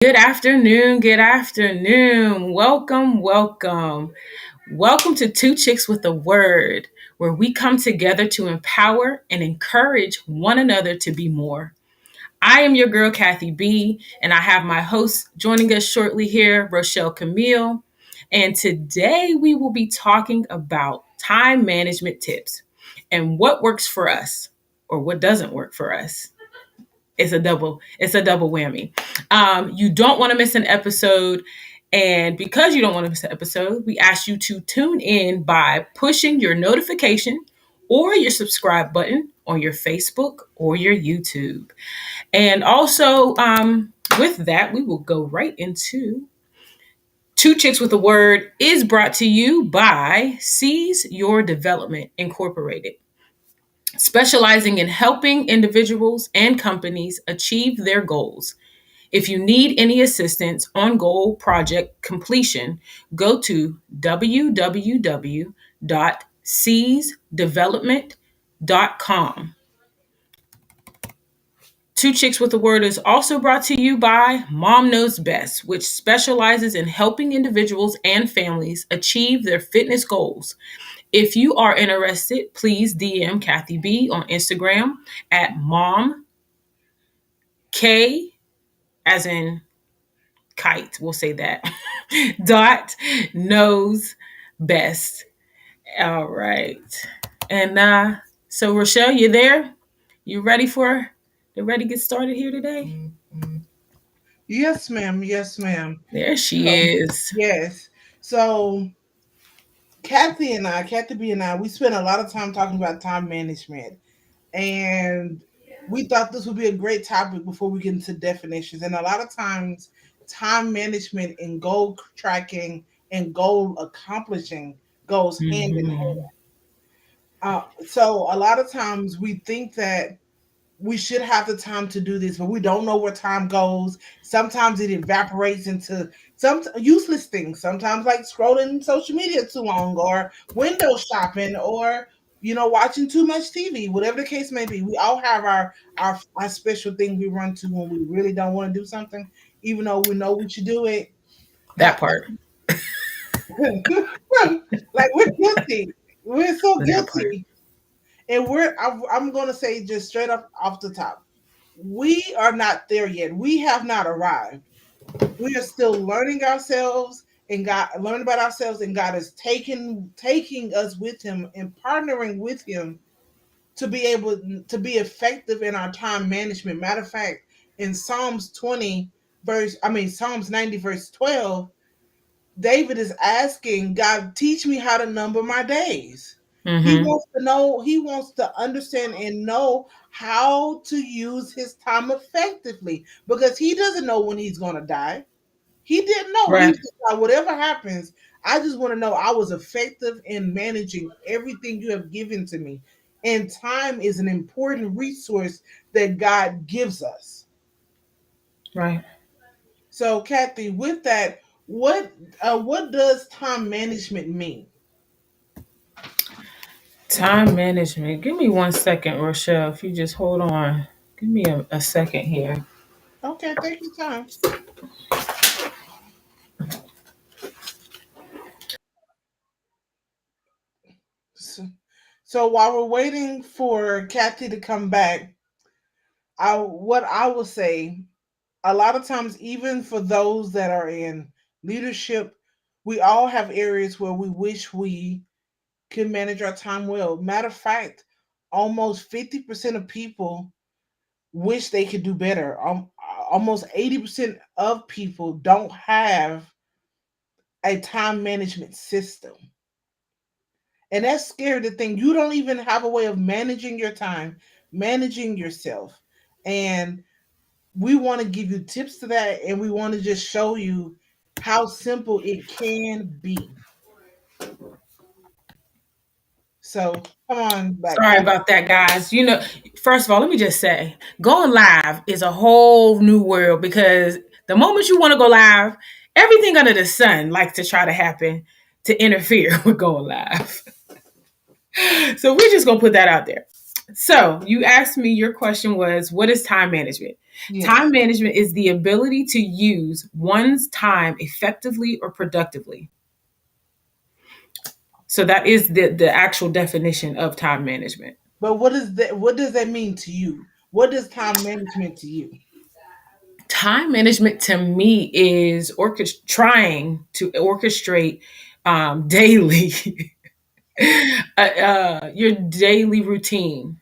Good afternoon. Good afternoon. Welcome, welcome. Welcome to Two Chicks with a Word, where we come together to empower and encourage one another to be more. I am your girl, Kathy B, and I have my host joining us shortly here, Rochelle Camille. And today we will be talking about time management tips and what works for us or what doesn't work for us. It's a double whammy. You don't want to miss an episode. And because you don't want to miss an episode, we ask you to tune in by pushing your notification or your subscribe button on your Facebook or your YouTube. And also, with that, we will go right into Two Chicks with a Word is brought to you by Seize Your Development Incorporated, specializing in helping individuals and companies achieve their goals. If you need any assistance on goal project completion, go to www.seizedevelopment.com. Two Chicks with a Word is also brought to you by Mom Knows Best, which specializes in helping individuals and families achieve their fitness goals. If you are interested, please DM Kathy B on Instagram at Mom K, as in kite, we'll say that, dot knows best. All right. And so Rochelle, you there? You ready to get started here today? Yes, ma'am. Yes, ma'am. There she So, is. yes. So, Kathy B and I, we spent a lot of time talking about time management. And we thought this would be a great topic before we get into definitions. And a lot of times, time management and goal tracking and goal accomplishing goes hand in hand. Mm-hmm. So, a lot of times we think that we should have the time to do this, but we don't know where time goes. Sometimes it evaporates into some useless things. Sometimes like scrolling social media too long, or window shopping, or watching too much TV. Whatever the case may be, we all have our special thing we run to when we really don't want to do something, even though we know we should do it. That part. Like we're guilty. We're so That part. guilty, and I'm going to say just straight up off the top, we are not there yet. We have not arrived. We are still learning ourselves and God learn about ourselves, and God is taking us with him and partnering with him to be able to be effective in our time management. Matter of fact, in Psalms 90 verse 12, David is asking God, teach me how to number my days. He Mm-hmm. wants to know, he wants to understand and know how to use his time effectively, because he doesn't know when he's going to die. He didn't know. He Right. was just like, whatever happens, I just want to know I was effective in managing everything you have given to me. And time is an important resource that God gives us. Right. So, Kathy, with that, what does time management mean? Time management. Give me 1 second, Rochelle. If you just hold on. Give me a second here. Okay, take your time. So, so while we're waiting for Kathy to come back, what I will say, a lot of times, even for those that are in leadership, we all have areas where we wish we could manage our time well. Matter of fact, almost 50% of people wish they could do better. Almost 80% of people don't have a time management system. And that's scary to think you don't even have a way of managing your time, managing yourself. And we want to give you tips to that, and we want to just show you how simple it can be. So come on back, Sorry Kat. about that, guys. First of all, let me just say, going live is a whole new world because the moment you want to go live, everything under the sun likes to try to happen to interfere with going live. So we're just gonna put that out there. So you asked me, your question was, what is time management? Yes. Time management is the ability to use one's time effectively or productively. So that is the actual definition of time management. But what does that mean to you? What is time management to you? Time management to me is trying to orchestrate daily your daily routine,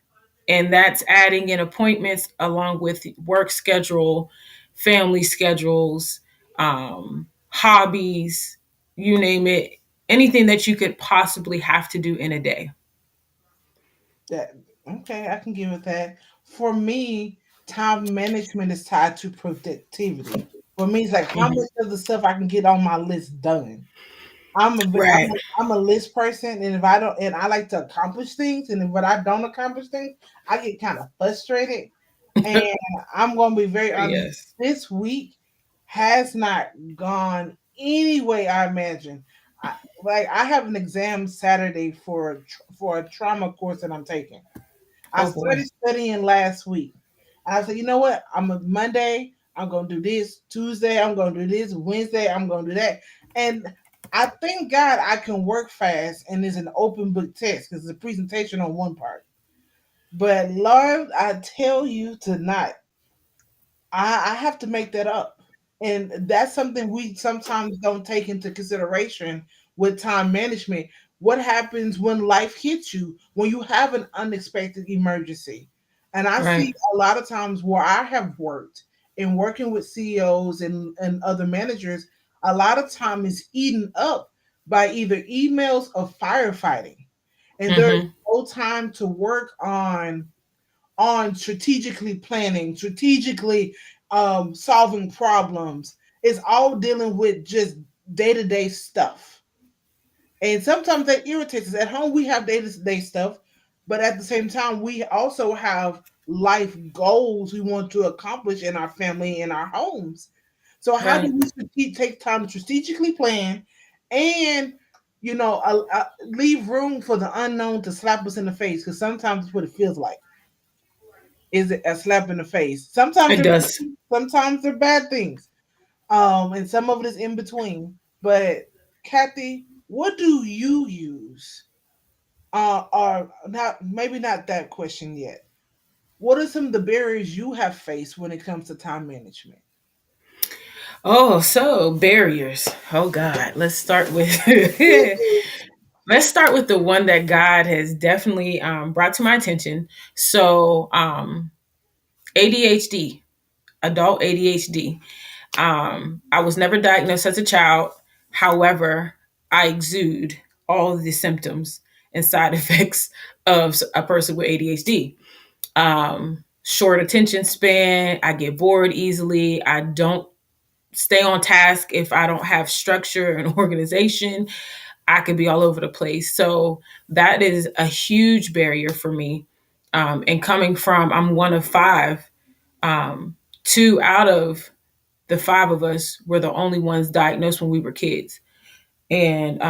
and that's adding in appointments along with work schedule, family schedules, hobbies, you name it, anything that you could possibly have to do in a day. That okay, I can give it that. For me, time management is tied to productivity. For me, it's like how Mhm. much of the stuff I can get on my list done. I'm a ve- I'm Right. a, I'm a list person, and if I don't, and I like to accomplish things, and if when I don't accomplish things, I get kind of frustrated. And I'm gonna be very honest. Yes. This week has not gone any way I imagined. I, like I have an exam Saturday for a trauma course that I'm taking. I Oh boy. started studying last week. I said, you know what? I'm a Monday. I'm gonna do this. Tuesday, I'm gonna do this. Wednesday, I'm gonna do that. And I thank God I can work fast and it's an open book test because it's a presentation on one part. But Lord, I tell you tonight, I have to make that up. And that's something we sometimes don't take into consideration with time management. What happens when life hits you, when you have an unexpected emergency? And I see Right. a lot of times where I have worked in working with CEOs and other managers, a lot of time is eaten up by either emails or firefighting. And there's Hmm. no time to work on strategically planning, strategically solving problems. It's all dealing with just day to day stuff. And sometimes that irritates us. At home, we have day to day stuff, but at the same time, we also have life goals we want to accomplish in our family and our homes. So, how do Right. we take time to strategically plan and leave room for the unknown to slap us in the face? Because sometimes it's what it feels like. Is it a slap in the face? Sometimes It they're good does. things, sometimes they're bad things. And some of it is in between. But Kathy, what do you use? Or not maybe not that question yet. What are some of the barriers you have faced when it comes to time management? Oh, so barriers. Oh God. Let's start with let's start with the one that God has definitely brought to my attention. So ADHD, adult ADHD. I was never diagnosed as a child. However, I exude all of the symptoms and side effects of a person with ADHD. Short attention span. I get bored easily. I don't stay on task if I don't have structure and organization. I could be all over the place. So that is a huge barrier for me. And coming from, I'm one of five. Two out of the five of us were the only ones diagnosed when we were kids. And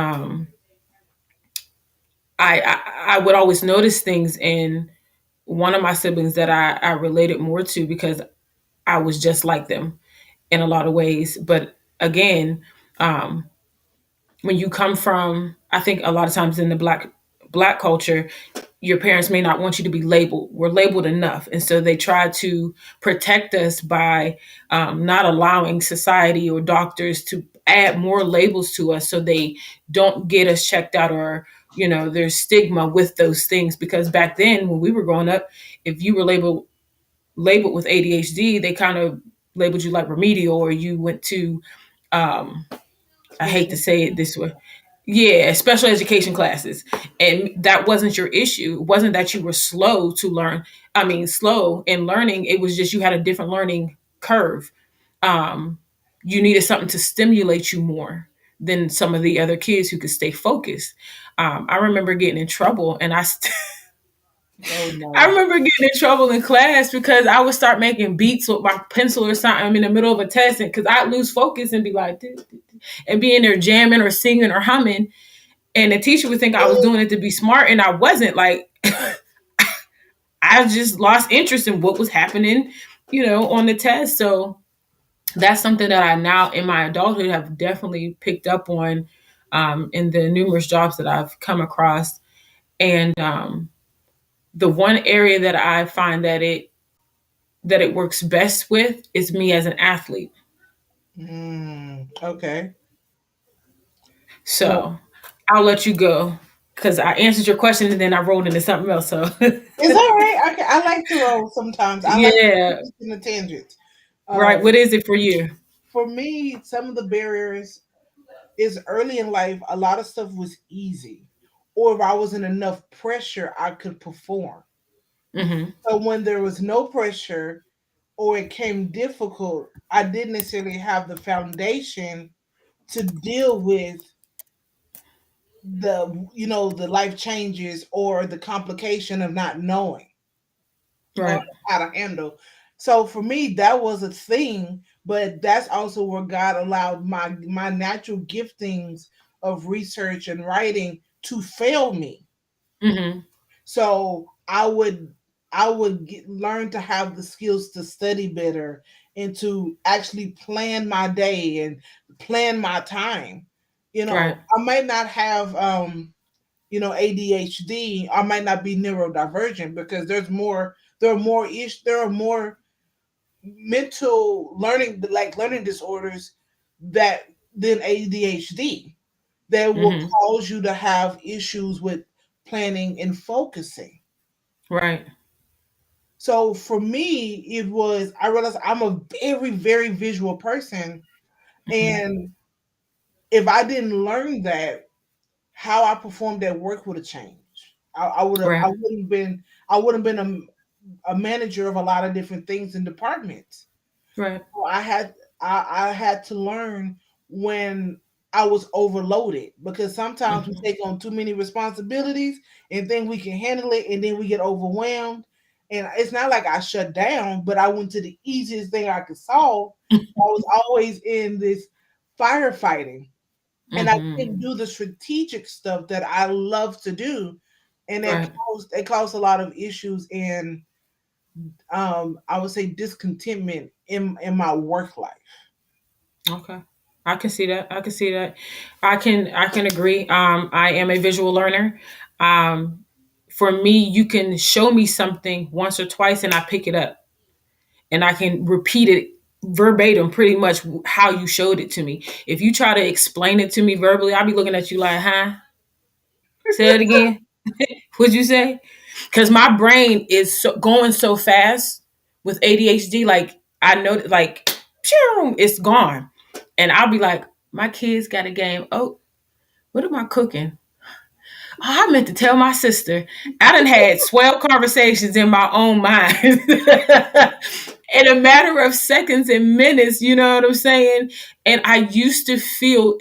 I would always notice things in one of my siblings that I related more to because I was just like them in a lot of ways. But again, um, when you come from, I think a lot of times in the black culture, your parents may not want you to be labeled. We're labeled enough, and so they try to protect us by not allowing society or doctors to add more labels to us, so they don't get us checked out or there's stigma with those things. Because back then, when we were growing up, if you were labeled with ADHD, they kind of labeled you like remedial, or you went to um, I hate to Special. say it this way. Yeah, special education classes. And that wasn't your issue. It wasn't that you were slow to learn. I mean, slow in learning. It was just you had a different learning curve. Um, you needed something to stimulate you more than some of the other kids who could stay focused. I remember getting in trouble, and Oh I no. remember getting in trouble in class because I would start making beats with my pencil or something in the middle of a test, and because I'd lose focus and be like, and be in there jamming or singing or humming, and the teacher would think I was doing it to be smart, and I wasn't. Like I just lost interest in what was happening on the test. So that's something that I now in my adulthood have definitely picked up on in the numerous jobs that I've come across. And the one area that I find that it works best with is me as an athlete. Okay. So So I'll let you go because I answered your question and then I rolled into something else. So it's all right. I like to roll sometimes. I like yeah, in the tangents. right. Um, What is it for you? for me, some of the barriers is early in life. A lot of stuff was easy, or if I was in enough pressure, I could perform. Hmm. So when there was no pressure or it came difficult, I didn't necessarily have the foundation to deal with the life changes or the complication of not knowing or Right. how to handle. So for me, that was a thing, but that's also where God allowed my natural giftings of research and writing to fail me. Hmm. So learn to have the skills to study better and to actually plan my day and plan my time. Right. I might not have ADHD. I might not be neurodivergent because there are more mental learning like learning disorders that than ADHD that will Hmm. cause you to have issues with planning and focusing. Right. So for me, I realized I'm a very, very visual person. Hmm. And if I didn't learn that, how I performed at work would have changed. Right. I wouldn't been a manager of a lot of different things and departments. Right. So I had to learn when I was overloaded because sometimes we Hmm. take on too many responsibilities and think we can handle it and then we get overwhelmed. And it's not like I shut down, but I went to the easiest thing I could solve. I was always in this firefighting and I Hmm. didn't do the strategic stuff that I love to do. And Right. it caused a lot of issues in I would say discontentment in my work life. Okay. I can see that. I can see that. I can agree. I am a visual learner. Um, for me, you can show me something once or twice and I pick it up and I can repeat it verbatim pretty much how you showed it to me. If you try to explain it to me verbally, I'll be looking at you like, huh? Say it again. What'd you say? Because my brain is going so fast with ADHD. Like I know, like, phew, it's gone, and I'll be like, my kids got a game. Oh, what am I cooking? Oh, I meant to tell my sister. I done had swell conversations in my own mind. In a matter of seconds and minutes, you know what I'm saying? And I used to feel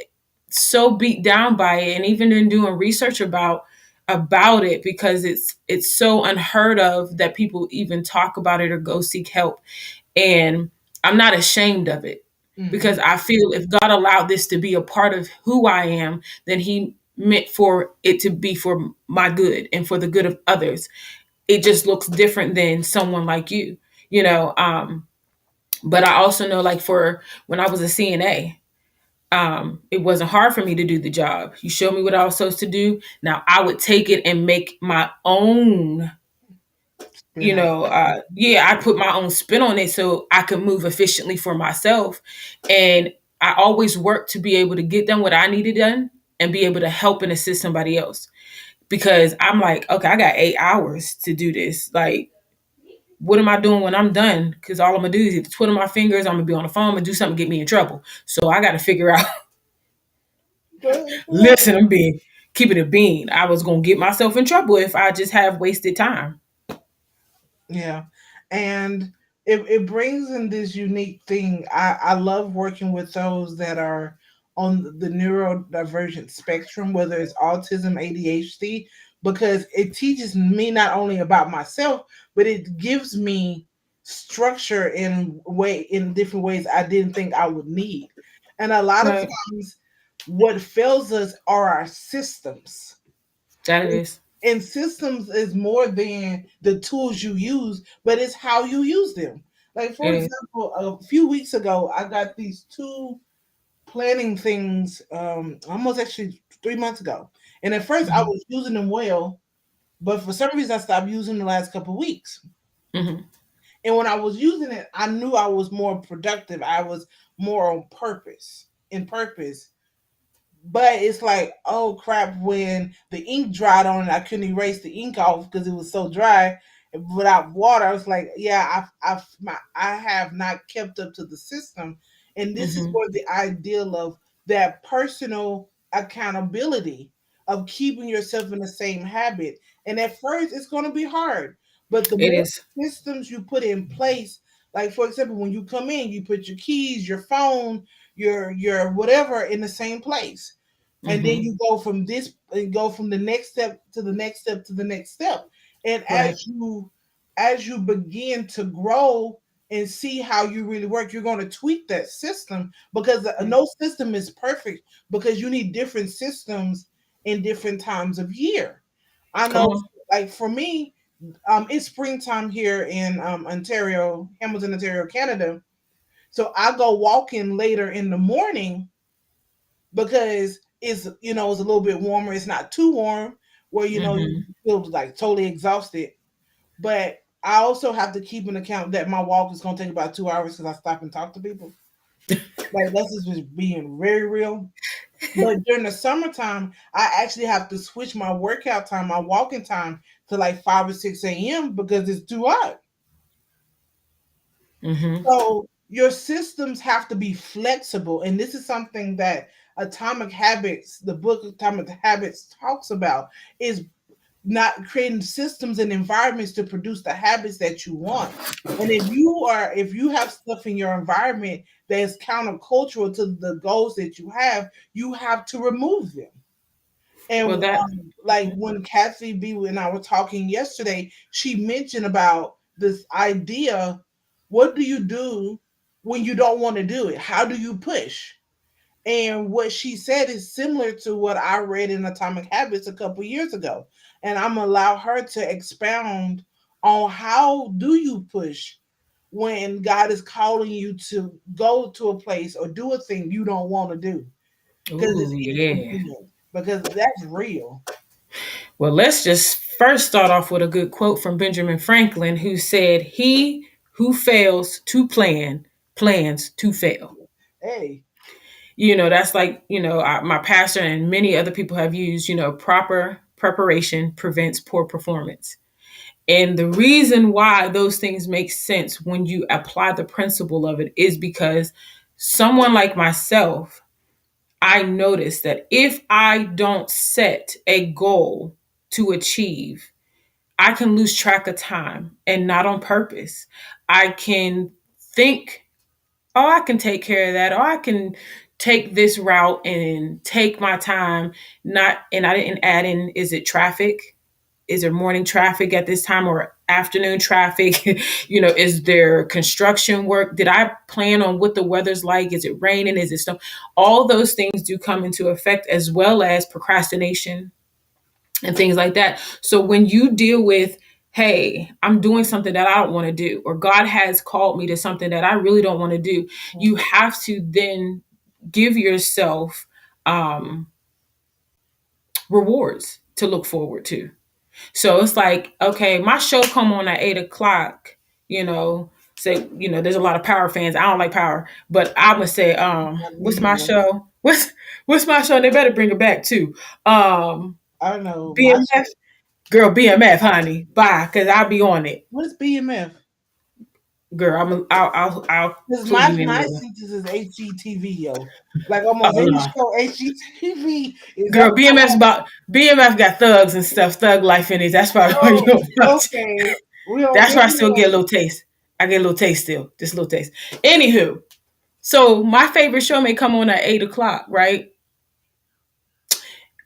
so beat down by it. And even in doing research about it, because it's so unheard of that people even talk about it or go seek help. And I'm not ashamed of it because Hmm. I feel if God allowed this to be a part of who I am, then He meant for it to be for my good and for the good of others. It just looks different than someone like you, you know. But I also know, like, for when I was a CNA, it wasn't hard for me to do the job. You showed me what I was supposed to do. Now I would take it and make my own, yeah, I put my own spin on it so I could move efficiently for myself. And I always worked to be able to get done what I needed done and be able to help and assist somebody else. Because I'm like, okay, I got 8 hours to do this. Like, what am I doing when I'm done? Because all I'm gonna do is either twiddle my fingers, I'm gonna be on the phone, I'm gonna do something to get me in trouble. So I gotta figure out, listen, I'm being keeping it bean. I was gonna get myself in trouble if I just have wasted time. Yeah. And it brings in this unique thing. I love working with those that are on the neurodivergent spectrum, whether it's autism, ADHD, because it teaches me not only about myself, but it gives me structure in different ways I didn't think I would need. And a lot of Right. times what fails us are our systems. That it is. And systems is more than the tools you use, but it's how you use them. Like for It is. example, a few weeks ago, I got these two planning things. Almost actually 3 months ago, and at first I Mm-hmm. was using them well, but for some reason I stopped using the last couple of weeks. Mm-hmm. And when I was using it, I knew I was more productive. I was more on purpose, in purpose. But it's like, oh crap, when the ink dried on it, I couldn't erase the ink off because it was so dry. Without water, I was like, yeah, I have not kept up to the system. And this is Mm-hmm. where the ideal of that personal accountability of keeping yourself in the same habit. And at first, it's going to be hard. But the It more is. systems you put in place, like for example, when you come in, you put your keys, your phone, your whatever in the same place, and then Mm-hmm. you go from this and go from the next step to the next step to the next step. And Right. as you begin to grow and see how you really work, you're going to tweak that system, because Yeah. no system is perfect, because you need different systems in different times of year. I Come know, on. like for me, it's springtime here in Ontario, Hamilton, Ontario, Canada. So I go walking later in the morning because it's a little bit warmer. It's not too warm where you Mm-hmm. feel like totally exhausted. But I also have to keep an account that my walk is going to take about 2 hours because I stop and talk to people. Like that's just being very real. But during the summertime, I actually have to switch my workout time, my walking time, to like 5 or 6 a.m. because it's too hot. Mm-hmm. So your systems have to be flexible. And this is something that Atomic Habits, the book Atomic Habits talks about, is not creating systems and environments to produce the habits that you want. And if you have stuff in your environment that is countercultural to the goals that you have to remove them. And Well, that. like when Kathy B and I were talking yesterday, she mentioned about this idea. What do you do when you don't want to do it? How do you push? And what she said is similar to what I read in Atomic Habits a couple years ago. And I'm gonna allow her to expound on how do you push when God is calling you to go to a place or do a thing you don't want to do because it's Ooh, yeah. inconvenient. Because that's real. Well, let's just first start off with a good quote from Benjamin Franklin, who said, "He who fails to plan plans to fail." Hey, That's like, my pastor and many other people have used, proper preparation prevents poor performance. And the reason why those things make sense when you apply the principle of it is because someone like myself, I noticed that if I don't set a goal to achieve, I can lose track of time, and not on purpose. I can think, oh, I can take care of that, or I can take this route and take my time. Not, and I didn't add in, is it traffic? Is there morning traffic at this time or afternoon traffic? Is there construction work? Did I plan on what the weather's like? Is it raining? Is it snow? All those things do come into effect, as well as procrastination and things like that. So when you deal with, hey, I'm doing something that I don't want to do, or God has called me to something that I really don't want to do, you have to then give yourself um, rewards to look forward to. So it's like, okay, my show come on at 8 o'clock, say, there's a lot of Power fans. I don't like Power, but I'm gonna say, not me what's my either. show? What's my show? They better bring it back too. I don't know. My BMF, girl, BMF, honey, bye, cause I'll be on it, what is BMF? girl. I'll Because clue you in my later. sentence is HGTV, yo. Like almost Oh any no, show HGTV is up. girl, BMF got thugs and stuff, thug life in it. That's probably why you Oh, don't watch. okay. We don't. That's Then why I we still get a don't. little taste. I get a little taste still, just a little taste. Anywho, so my favorite show may come on at 8 o'clock, right?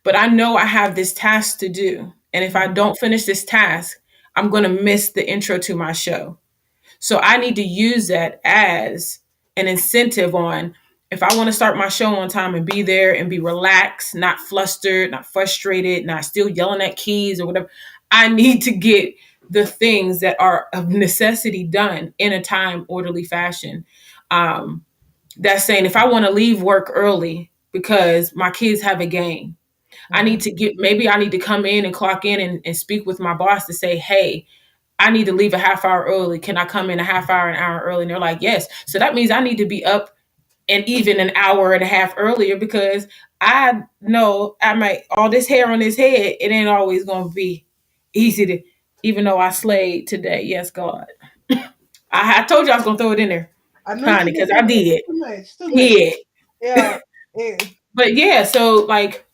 But I know I have this task to do. And if I don't finish this task, I'm going to miss the intro to my show. So I need to use that as an incentive on, if I want to start my show on time and be there and be relaxed, not flustered, not frustrated, not still yelling at keys or whatever, I need to get the things that are of necessity done in a time orderly fashion. Um, that's saying if I want to leave work early because my kids have a game, I need Mhm. to get, maybe I need to come in and clock in and speak with my boss to say, hey, I need to leave a half hour early. Can I come in a half hour, an hour early? And they're like, yes. So that means I need to be up and even an hour and a half earlier because I know I might, all this hair on his head, it ain't always going to be easy to, even though I slayed today. Yes, God. I told you I was going to throw it in there, I know you honey, were because I too much, did. too much, too much. Yeah. Yeah. Yeah. But yeah, so like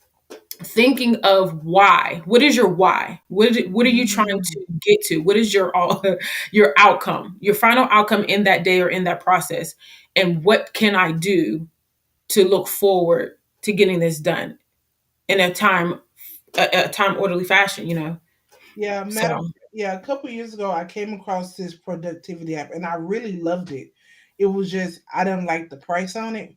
thinking of why. What is your why? What are you trying Mhm. to get to? What is your your outcome, your final outcome in that day or in that process? And what can I do to look forward to getting this done in a time orderly fashion, you know? Yeah, So, yeah, a couple years ago I came across this productivity app and I really loved it. It was just I didn't like the price on it.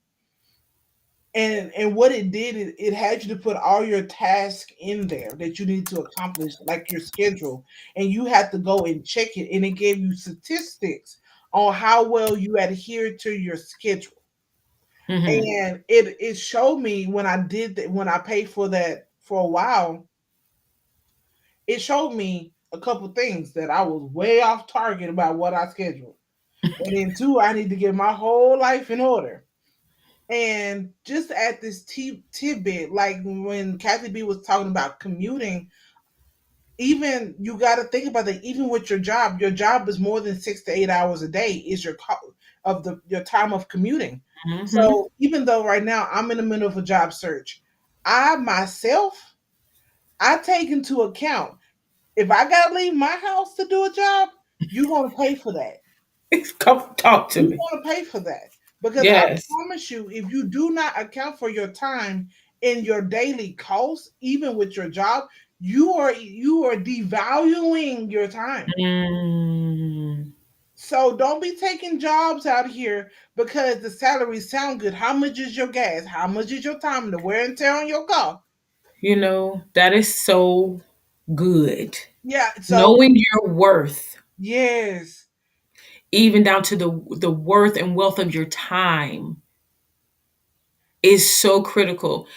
And what it did is it had you to put all your tasks in there that you need to accomplish, like your schedule, and you had to go and check it, and it gave you statistics on how well you adhere to your schedule. mhm. And it showed me when I did that, when I paid for that for a while, it showed me a couple things that I was way off target about what I scheduled. And then two, I need to get my whole life in order. And just at this tidbit, like when Kathy B was talking about commuting, even you got to think about that. Even with your job is more than 6 to 8 hours a day. Is your of the your time of commuting. Mhm. So even though right now I'm in the middle of a job search, I myself I take into account if I got to leave my house to do a job, you're gonna pay for that. Come talk to You me. want to pay for that because I Yes. promise you, if you do not account for your time in your daily costs, even with your job, you are devaluing your time. Mm. So don't be taking jobs out here because the salaries sound good. How much is your gas? How much is your time, the wear and tear on your car? You know, that is so good. Yeah. So Knowing your worth, yes, even down to the worth and wealth of your time, is so critical.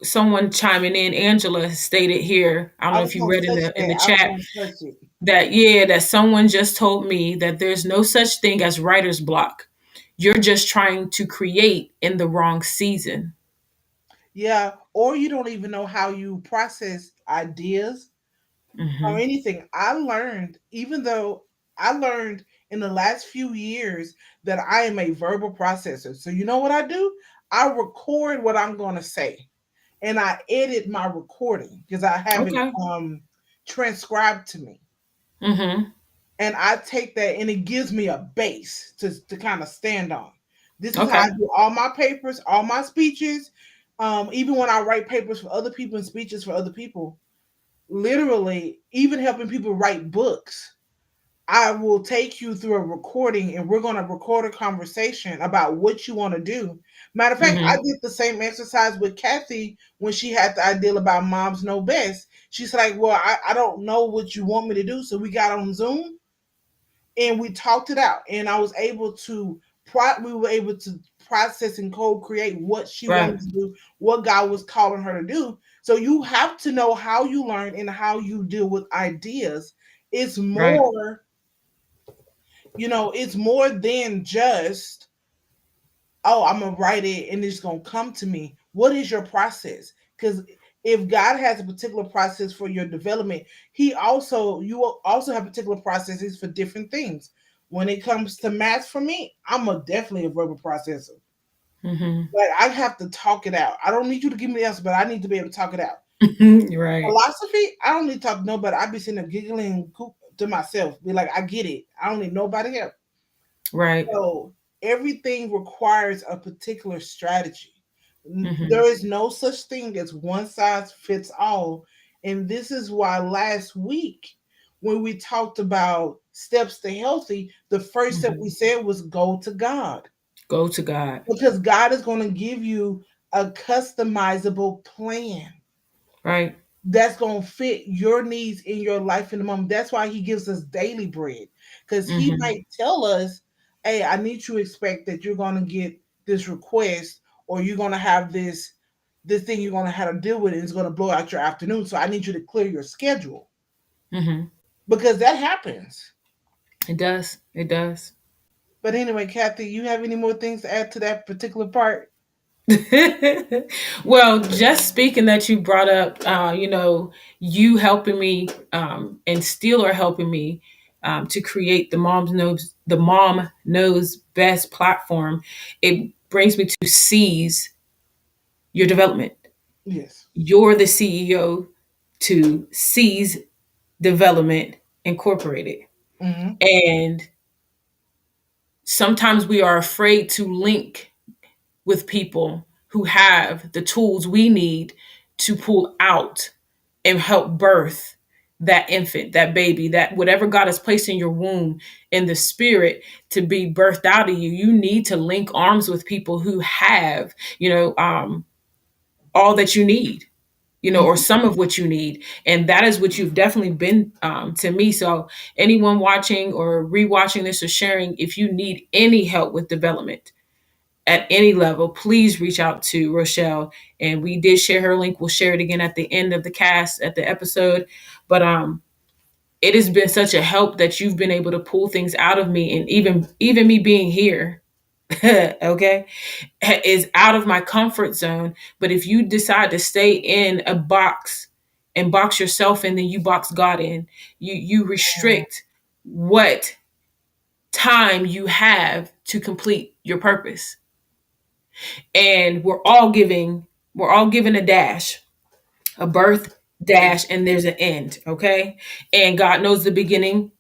Someone chiming in, Angela stated here, I don't I know was if you gonna read in touch the that. I was chat, gonna touch it. that yeah, that someone just told me that there's no such thing as writer's block. You're just trying to create in the wrong season. Yeah, or you don't even know how you process ideas or Hmm. anything. I learned, even though I learned in the last few years that I am a verbal processor. So you know what I do? I record what I'm going to say, and I edit my recording because I have it Okay. transcribed to me. Hmm. And I take that and it gives me a base to kind of stand on. This is how I Okay. do all my papers, all my speeches. Even when I write papers for other people and speeches for other people, literally, even helping people write books, I will take you through a recording and we're going to record a conversation about what you want to do. Matter of fact, I Hmm. did the same exercise with Kathy when she had the idea about moms know best. She's like, well, I don't know what you want me to do. So we got on Zoom and we talked it out. And I was able to, we were able to process and co-create what she Right. wanted to do, what God was calling her to do. So you have to know how you learn and how you deal with ideas. It's Right. more, it's more than just, oh, I'm gonna write it and it's gonna come to me. What is your process? Because if God has a particular process for your development, you will also have particular processes for different things. When it comes to math, for me, definitely a verbal processor. Hmm. Like I have to talk it out. I don't need you to give me the answer, but I need to be able to talk it out. Right. Philosophy, I don't need to talk to nobody. I be sitting there giggling to myself, be like, I get it. I don't need nobody else. Right. So everything requires a particular strategy. Hmm. There is no such thing as one size fits all. And this is why last week, when we talked about steps to healthy, the first step we Hmm. said was go to God Go to God. because God is going to give you a customizable plan. Right. that's going to fit your needs in your life in the moment. That's why he gives us daily bread, because he Mm-hmm. might tell us, hey, I need you to expect that you're going to get this request, or you're going to have this thing you're going to have to deal with, and it's going to blow out your afternoon. So I need you to clear your schedule, Mm-hmm. because that happens. It does. It does. But anyway, Kathy, you have any more things to add to that particular part? Well, just speaking that you brought up, you helping me, and Steele are helping me, to create the Mom Knows Best platform. It brings me to seize your development. Yes. You're the CEO to Seize Development Incorporated, Mm-hmm. and sometimes we are afraid to link with people who have the tools we need to pull out and help birth that infant, that baby, that whatever God has placed in your womb in the spirit to be birthed out of you. You need to link arms with people who have, all that you need, or Mm-hmm. some of what you need. And that is what you've definitely been, to me. So, anyone watching or rewatching this or sharing, if you need any help with development, at any level, please reach out to Rochelle. And we did share her link. We'll share it again at the end of the cast, at the episode. But it has been such a help that you've been able to pull things out of me, and even me being here, okay, is out of my comfort zone. But if you decide to stay in a box and box yourself in, then you box God in. You restrict what time you have to complete your purpose. And we're all given a dash, a birth dash, and there's an end, okay? And God knows the beginning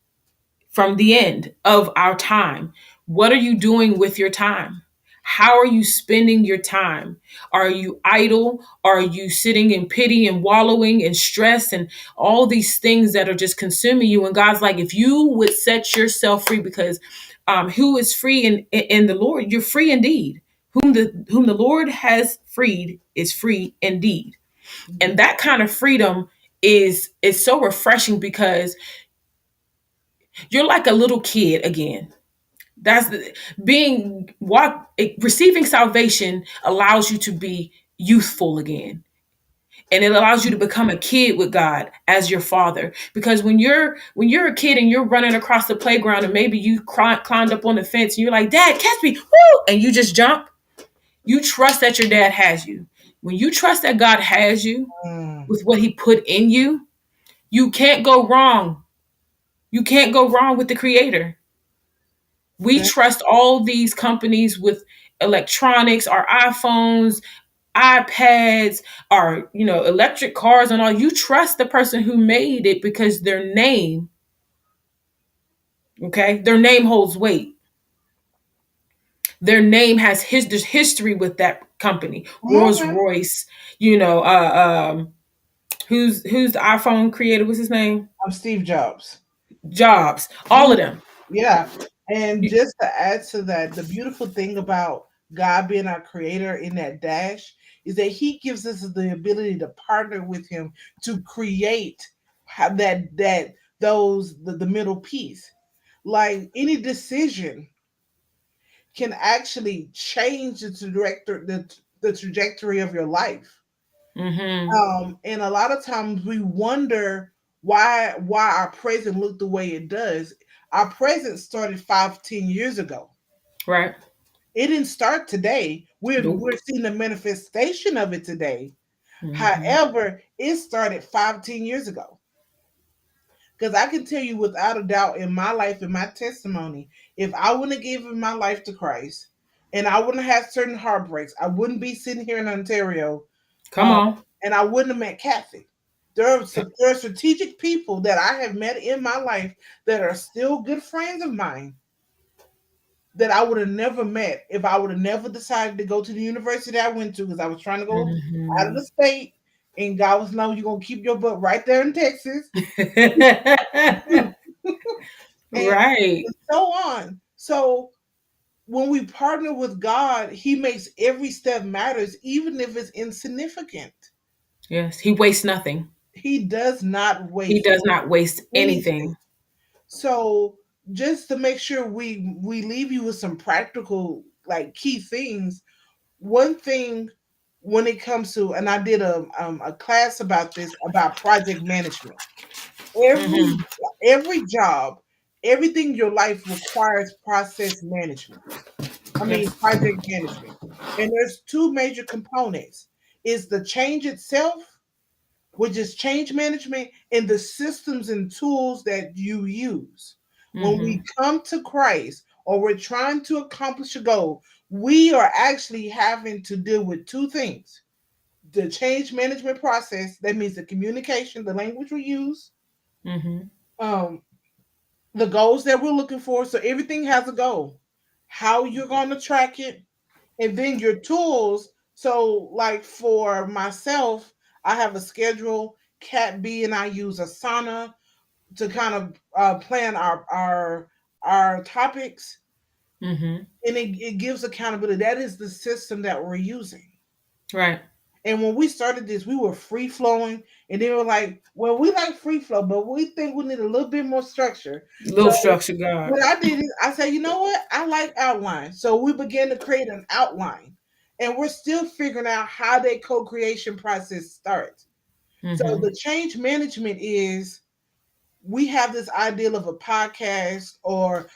from the end of our time. What are you doing with your time? How are you spending your time? Are you idle? Are you sitting in pity and wallowing in stress and all these things that are just consuming you? And God's like, if you would set yourself free, because who is free in the Lord? You're free indeed. Whom the Lord has freed is free indeed. And that kind of freedom is so refreshing, because you're like a little kid again. That's the, being what receiving salvation allows you to be youthful again, and it allows you to become a kid with God as your father. Because when you're a kid and you're running across the playground, and maybe you climbed up on the fence and you're like, Dad, catch me, woo, and you just jump. You trust that your dad has you. When you trust that God has you Mm. with what He put in you, you can't go wrong. You can't go wrong with the Creator. We That- trust all these companies with electronics, our iPhones, iPads, our electric cars and all. You trust the person who made it, because their name holds weight. Their name has there's history with that company. Rolls Mhm. Royce, you know, who's the iPhone creator? What's his name? I'm Steve Jobs. Jobs. All Mhm. of them. Yeah. And just to add to that, the beautiful thing about God being our creator in that dash is that he gives us the ability to partner with him to create that the middle piece. Like any decision can actually change the trajectory of your life. Mm-hmm. And a lot of times we wonder why our present look the way it does. Our present started 5, 10 years ago. Right. It didn't start today. We're Nope. seeing the manifestation of it today. Mm-hmm. However, it started 5, 10 years ago. Because I can tell you without a doubt, in my life, in my testimony, if I wouldn't have given my life to Christ, and I wouldn't have had certain heartbreaks, I wouldn't be sitting here in Ontario, Come um, on. and I wouldn't have met Kathy. There are strategic people that I have met in my life that are still good friends of mine that I would have never met if I would have never decided to go to the university I went to, because I was trying to go out of Mm-hmm. the state, and God was, no, you're gonna keep your butt right there in Texas. and, Right. and so on. So when we partner with God, He makes every step matters, even if it's insignificant. Yes. He wastes nothing. He does not He waste does not waste anything. anything. So just to make sure we leave you with some practical like key things, one thing when it comes to, and I did a class about this, about project management. Every Mhm. every job, everything in your life requires process management. I mean Yes. project management. And there's two major components. Is the change itself, which is change management, and the systems and tools that you use. When we Mhm. come to Christ or we're trying to accomplish a goal, we are actually having to deal with two things: the change management process, that means the communication, the language we use, Mhm. um, the goals that we're looking for. So everything has a goal, how you're going to track it, and then your tools. So, like for myself, I have a schedule. Cat B and I use Asana to kind of plan our topics, Mhm. and it gives accountability. That is the system that we're using. Right. And when we started this, we were free flowing, and they were like, "Well, we like free flow, but we think we need a little bit more structure." So Little structure, God. what I did is I said, "You know what? I like outline." So we began to create an outline, and we're still figuring out how that co-creation process starts. So Mhm. the change management is, we have this ideal of a podcast or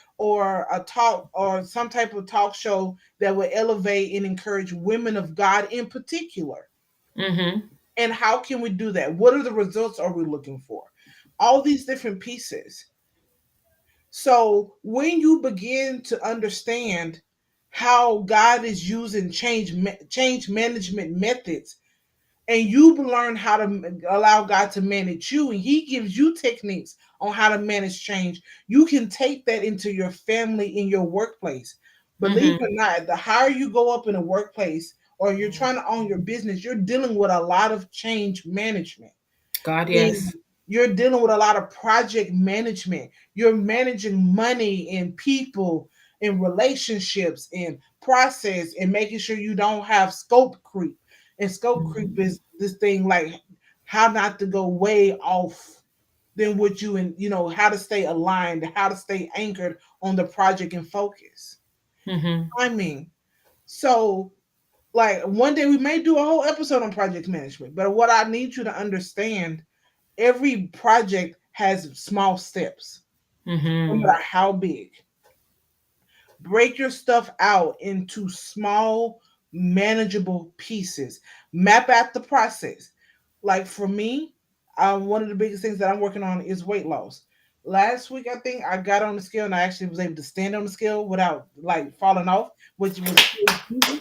a talk or some type of talk show that will elevate and encourage women of God in particular. Mhm. And how can we do that? What are the results are we looking for? All these different pieces. So when you begin to understand how God is using change management methods, and you learn how to allow God to manage you, and He gives you techniques on how to manage change, you can take that into your family, in your workplace. Believe it Mhm. or not, the higher you go up in a workplace or you're trying to own your business, you're dealing with a lot of change management. God, And yes. you're dealing with a lot of project management. You're managing money and people and relationships and process, and making sure you don't have scope creep. And scope creep Mhm. is this thing like how not to go way off than what you, and how to stay aligned, how to stay anchored on the project and focus. Mhm. I mean, so like one day we may do a whole episode on project management, but what I need you to understand, every project has small steps, no Mhm. matter how big. Break your stuff out into small, manageable pieces. Map out the process. Like for me, one of the biggest things that I'm working on is weight loss. Last week, I think I got on the scale and I actually was able to stand on the scale without like falling off, which was easy.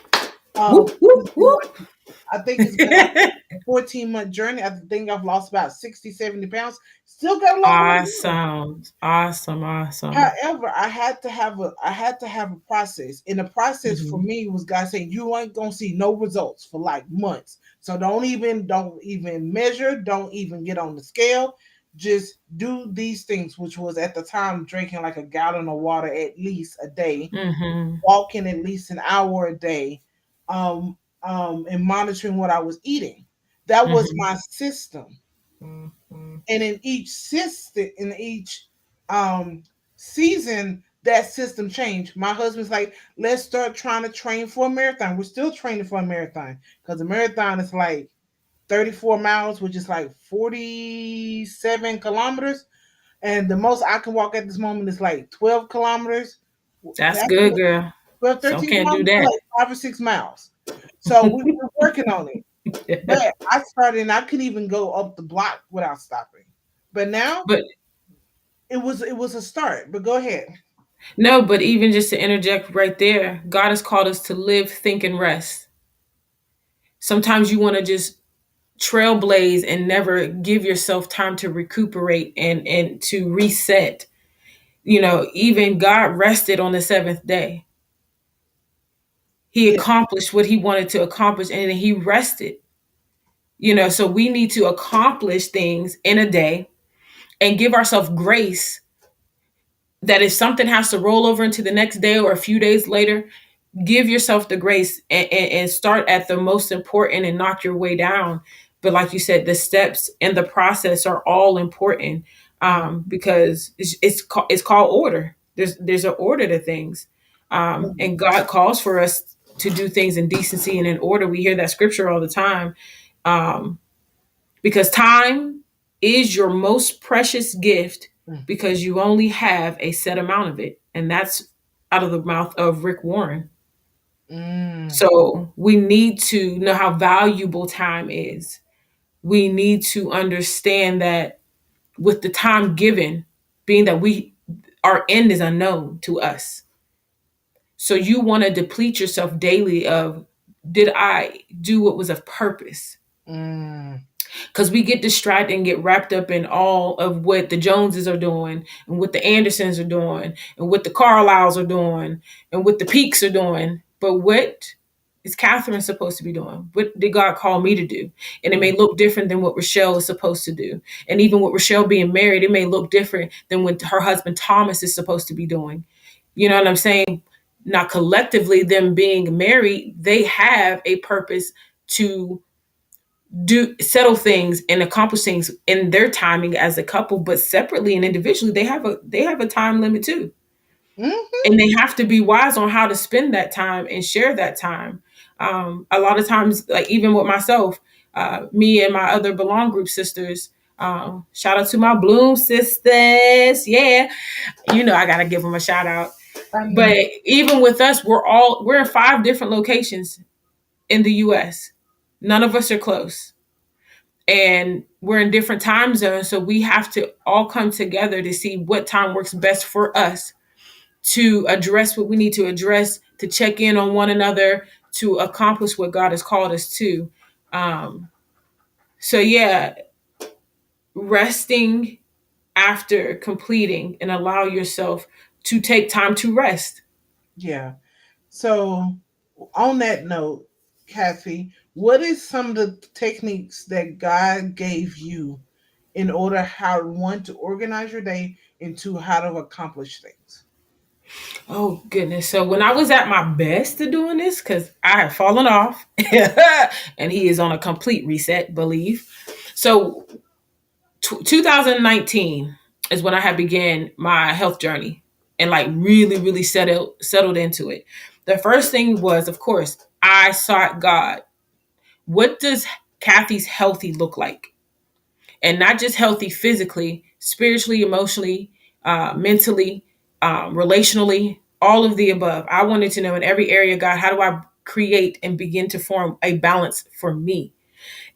Whoop It's whoop been whoop. like, I think it's been like a 14-month journey. I think I've lost about 60, 70 pounds. Still got a long way to go. Awesome. Awesome. Awesome. However, I had to have a process. And the process for Mhm. me was God saying, you ain't gonna see no results for like months. So don't even measure, don't even get on the scale. Just do these things, which was at the time drinking like a gallon of water at least a day, Mhm. walking at least an hour a day, and monitoring what I was eating. That was Mhm. my system. And in each system, in each um season, that system changed. My husband's like, let's start trying to train for a marathon. We're still training for a marathon, because a marathon is like 34 miles, which is like 47 kilometers. And the most I can walk at this moment is like 12 kilometers. That's That's good, girl. 12, Some 13 can't do kilometers, that. like 5 or 6 miles. So we're working on it. But I started and I couldn't even go up the block without stopping. But now But it was a start. But go ahead. no, but even just to interject right there, God has called us to live, think, and rest. Sometimes you want to just trailblaze and never give yourself time to recuperate and to reset. Even God rested on the seventh day. He Yeah, accomplished what he wanted to accomplish and then he rested. So we need to accomplish things in a day and give ourselves grace that if something has to roll over into the next day or a few days later, give yourself the grace and start at the most important and knock your way down. But like you said, the steps and the process are all important, because it's called order. There's an order to things, Mhm. and God calls for us to do things in decency and in order. We hear that scripture all the time, um, because time is your most precious gift, Mm. because you only have a set amount of it, and that's out of the mouth of Rick Warren. Mm. So we need to know how valuable time is. We need to understand that with the time given, being that we our end is unknown to us. So you want to deplete yourself daily of, did I do what was of purpose? Mm. Because we get distracted and get wrapped up in all of what the Joneses are doing and what the Andersons are doing and what the Carlisles are doing and what the Peaks are doing. But what is Catherine supposed to be doing? What did God call me to do? And it may look different than what Rochelle is supposed to do. And even with Rochelle being married, it may look different than what her husband Thomas is supposed to be doing. You know what I'm saying? Now, collectively, them being married, they have a purpose to do settle things and accomplish things in their timing as a couple, but separately and individually they have a time limit too, Mhm. and they have to be wise on how to spend that time and share that time. A lot of times, like even with myself, me and my other belong group sisters, shout out to my bloom sisters, yeah, I gotta give them a shout out. I know. But even with us, we're in 5 different locations in the US. None of us are close, and we're in different time zones, so we have to all come together to see what time works best for us to address what we need to address, to check in on one another, to accomplish what God has called us to. um, so yeah, resting after completing, and allow yourself to take time to rest. Yeah. So, on that note, Kathy, what is some of the techniques that God gave you in order how one to organize your day and two how to accomplish things? Oh goodness. So when I was at my best at doing this, because I have fallen off and he is on a complete reset, believe. So 2019 is when I had began my health journey and like really, really settled into it. The first thing was, of course, I sought God. What does Kathy's healthy look like? And not just healthy physically, spiritually, emotionally, mentally, relationally, all of the above. I wanted to know in every area, God, how do I create and begin to form a balance for me?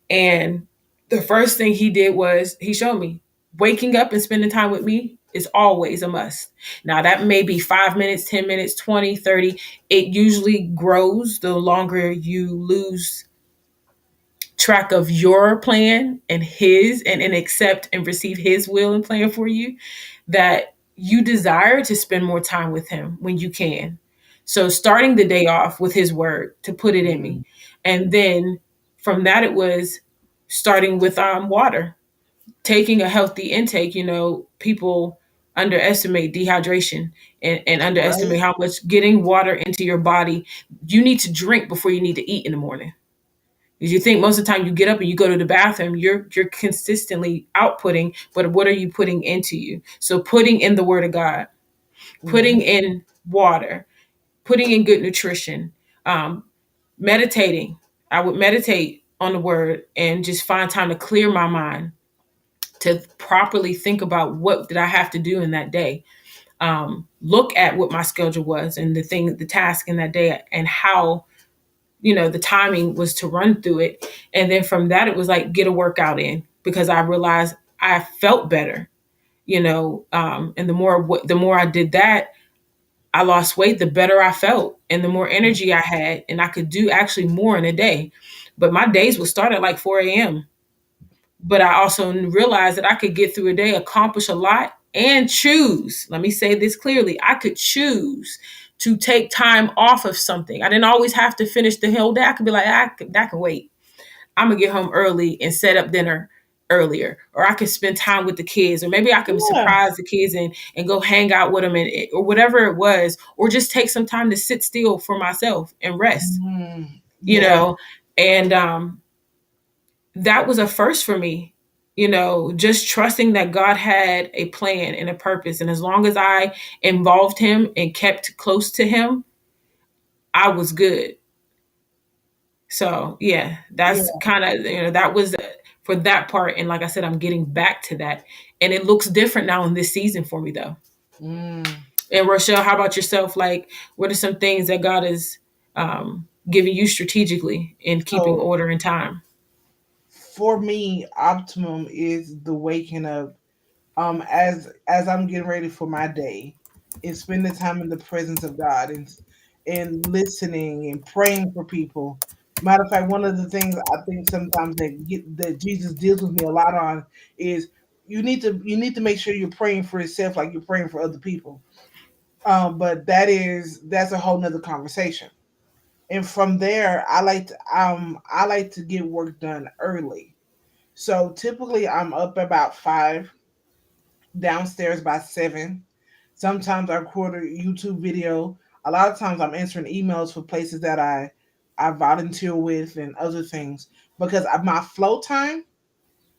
And the first thing he did was he showed me waking up and spending time with me is always a must. Now, that may be 5 minutes, 10 minutes, 20, 30. It usually grows the longer you lose track of your plan and his, and accept and receive his will and plan for you, that you desire to spend more time with him when you can. So starting the day off with his word to put it in me. Mm. And then from that it was starting with water, taking a healthy intake. People underestimate dehydration, and underestimate Right? how much getting water into your body. You need to drink before you need to eat in the morning. Because you think most of the time you get up and you go to the bathroom, you're consistently outputting, but what are you putting into you? So putting in the word of God, Hmm. putting in water, putting in good nutrition, um, meditating. I would meditate on the word and just find time to clear my mind to properly think about what did I have to do in that day. Look at what my schedule was and the task in that day, and how the timing was to run through it. And then from that, it was like, get a workout in, because I realized I felt better. And the more I did that, I lost weight, the better I felt, and the more energy I had, and I could do actually more in a day. But my days would start at like 4 a.m. But I also realized that I could get through a day, accomplish a lot, and choose. Let me say this clearly: I could choose to take time off of something. I didn't always have to finish the whole day. I could be like, that can wait. I'm gonna get home early and set up dinner earlier, or I could spend time with the kids, or maybe I could Yeah. surprise the kids and go hang out with them, or whatever it was, or just take some time to sit still for myself and rest. Mm. You Yeah. know, and that was a first for me. Just trusting that God had a plan and a purpose. And as long as I involved him and kept close to him, I was good. So, yeah, Yeah. that's kind of, that was for that part. And like I said, I'm getting back to that. And it looks different now in this season for me, though. Mm. And Rochelle, how about yourself? Like, what are some things that God is giving you strategically in keeping So order and time? for me, optimum is the waking up. As I'm getting ready for my day, and spending time in the presence of God, and listening and praying for people. Matter of fact, one of the things I think sometimes that Jesus deals with me a lot on is you need to make sure you're praying for yourself like you're praying for other people. But that's a whole nother conversation. And from there, I like to get work done early. So typically, I'm up about 5, downstairs by 7. Sometimes I record a YouTube video. A lot of times I'm answering emails for places that I volunteer with and other things, because my flow time